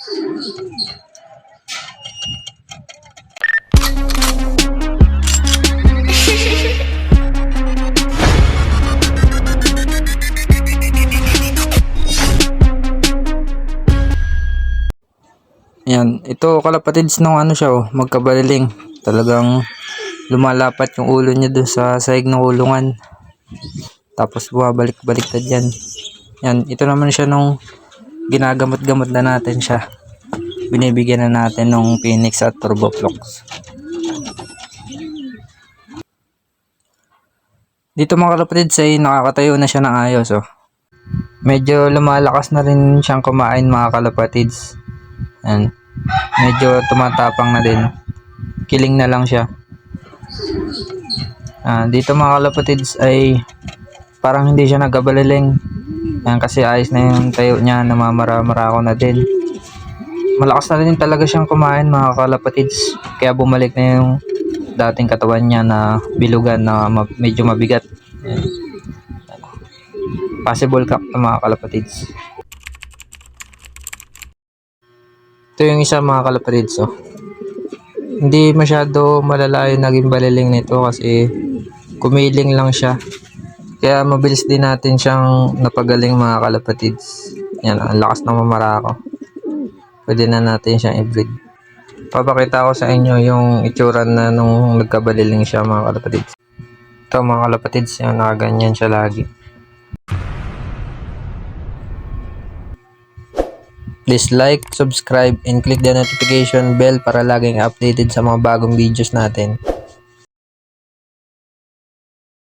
Yan, ito kalapatids nung ano siya magkabaliling. Talagang lumalapat yung ulo niya dun sa sahig ng kulungan. Tapos bumabalik-baliktad yan. Yan, ito naman siya nung ginagamot-gamot na natin siya. Binibigyan na natin nung Phoenix at Turboflox. Dito mga kalapatids ay nakakatayo na siya ng ayos Medyo lumalakas na rin siyang kumain mga kalapatids. Yan. Medyo tumatapang na din. Kiling na lang siya. Dito mga kalapatids ay parang hindi siya nagabaliling. Yan, kasi ayos na yung tayo niya, namamara-mara ko na din. Malakas na din talaga siyang kumain mga kalapatids. Kaya bumalik na yung dating katawan niya na bilugan na medyo mabigat. Yan. Possible cup to mga kalapatids. Ito yung isa mga kalapatids Hindi masyado malala yung naging baliling nito kasi kumiling lang siya. Kaya mabilis din natin siyang napagaling mga kalapatids. Yan, ang lakas ng mamara ko. Pwede na natin siyang i-breed. Papakita ko sa inyo yung itsura na nung nagkabaliling siya mga kalapatids. Ito mga kalapatids, yan, nakaganyan siya lagi. Please like, subscribe, and click the notification bell para laging updated sa mga bagong videos natin.